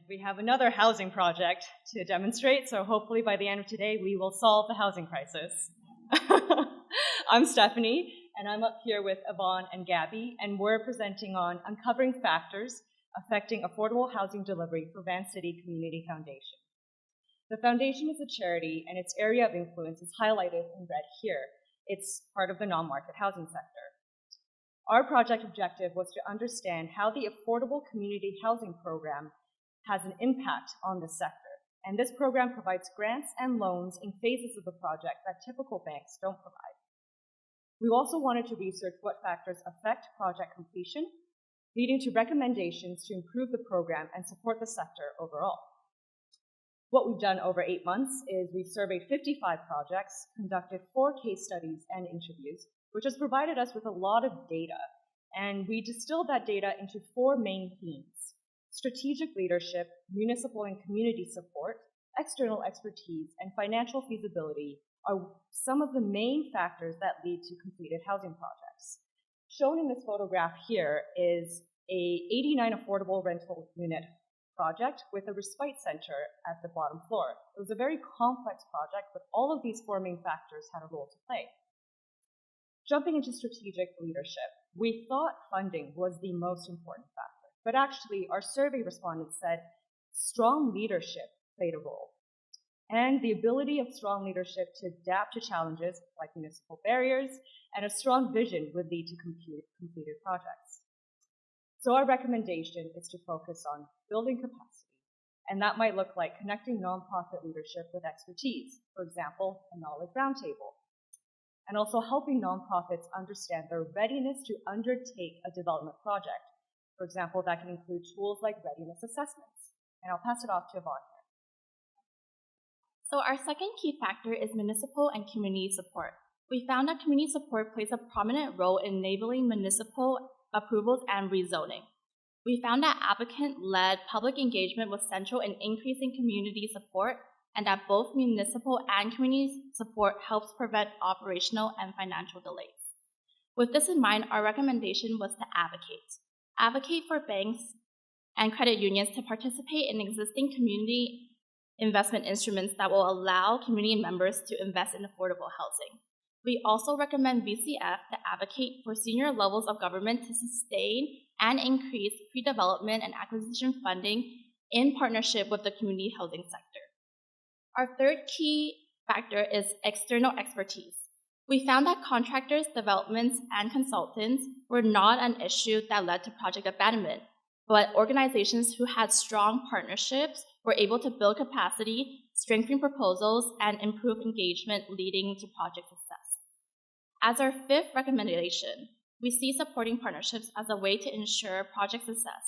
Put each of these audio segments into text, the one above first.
we have another housing project to demonstrate, so hopefully by the end of today we will solve the housing crisis. I'm Stephanie, and I'm up here with Yvonne and Gabi, and we're presenting on uncovering factors affecting affordable housing delivery for Vancity Community Foundation. The foundation is a charity, and its area of influence is highlighted in red here. It's part of the non-market housing sector. Our project objective was to understand how the Affordable Community Housing Program has an impact on the sector, and this program provides grants and loans in phases of the project that typical banks don't provide. We also wanted to research what factors affect project completion, leading to recommendations to improve the program and support the sector overall. What we've done over 8 months is we've surveyed 55 projects, conducted 4 case studies and interviews, which has provided us with a lot of data, and we distilled that data into 4 main themes: strategic leadership, municipal and community support, external expertise, and financial feasibility are some of the main factors that lead to completed housing projects. Shown in this photograph here is a 89 affordable rental unit project with a respite center at the bottom floor. It was a very complex project, but all of these 4 main factors had a role to play. Jumping into strategic leadership, we thought funding was the most important factor, but actually our survey respondents said strong leadership played a role. And the ability of strong leadership to adapt to challenges like municipal barriers and a strong vision would lead to completed projects. So our recommendation is to focus on building capacity, and that might look like connecting nonprofit leadership with expertise, for example, a knowledge roundtable, and also helping nonprofits understand their readiness to undertake a development project. For example, that can include tools like readiness assessments. And I'll pass it off to Yvonne here. So our second key factor is municipal and community support. We found that community support plays a prominent role in enabling municipal approvals and rezoning. We found that applicant-led public engagement was central in increasing community support, and that both municipal and community support helps prevent operational and financial delays. With this in mind, our recommendation was to advocate for banks and credit unions to participate in existing community investment instruments that will allow community members to invest in affordable housing. We also recommend VCF to advocate for senior levels of government to sustain and increase pre-development and acquisition funding in partnership with the community housing sector. Our third key factor is external expertise. We found that contractors, developments, and consultants were not an issue that led to project abandonment, but organizations who had strong partnerships were able to build capacity, strengthen proposals, and improve engagement, leading to project success. As our fifth recommendation, we see supporting partnerships as a way to ensure project success.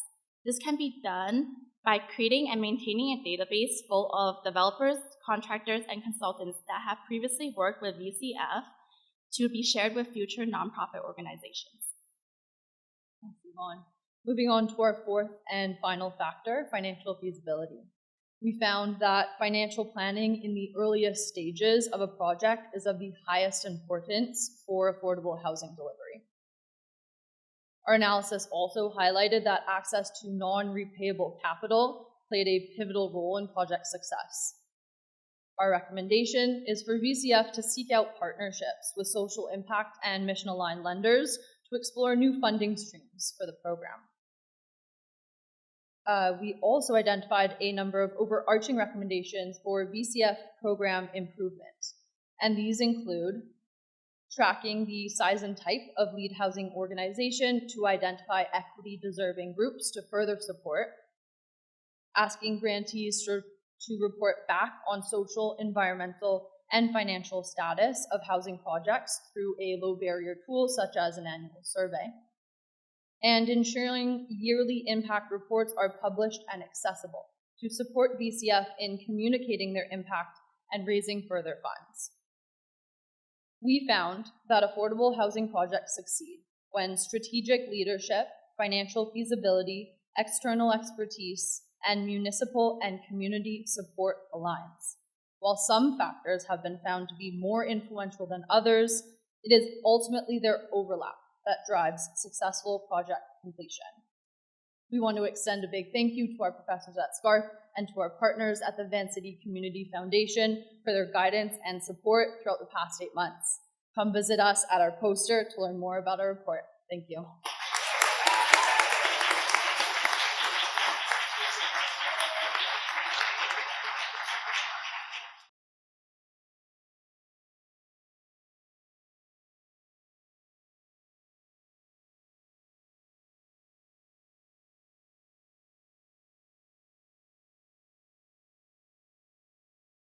This can be done by creating and maintaining a database full of developers, contractors, and consultants that have previously worked with UCF to be shared with future nonprofit organizations. Thanks, Yvonne. Moving on to our fourth and final factor, financial feasibility. We found that financial planning in the earliest stages of a project is of the highest importance for affordable housing delivery. Our analysis also highlighted that access to non-repayable capital played a pivotal role in project success. Our recommendation is for VCF to seek out partnerships with social impact and mission-aligned lenders to explore new funding streams for the program. We also identified a number of overarching recommendations for VCF program improvement, and these include tracking the size and type of lead housing organization to identify equity-deserving groups to further support, asking grantees to report back on social, environmental, and financial status of housing projects through a low-barrier tool such as an annual survey, and ensuring yearly impact reports are published and accessible to support VCF in communicating their impact and raising further funds. We found that affordable housing projects succeed when strategic leadership, financial feasibility, external expertise, and municipal and community support aligns. While some factors have been found to be more influential than others, it is ultimately their overlap that drives successful project completion. We want to extend a big thank you to our professors at SCARP and to our partners at the Vancity Community Foundation for their guidance and support throughout the past 8 months. Come visit us at our poster to learn more about our report. Thank you.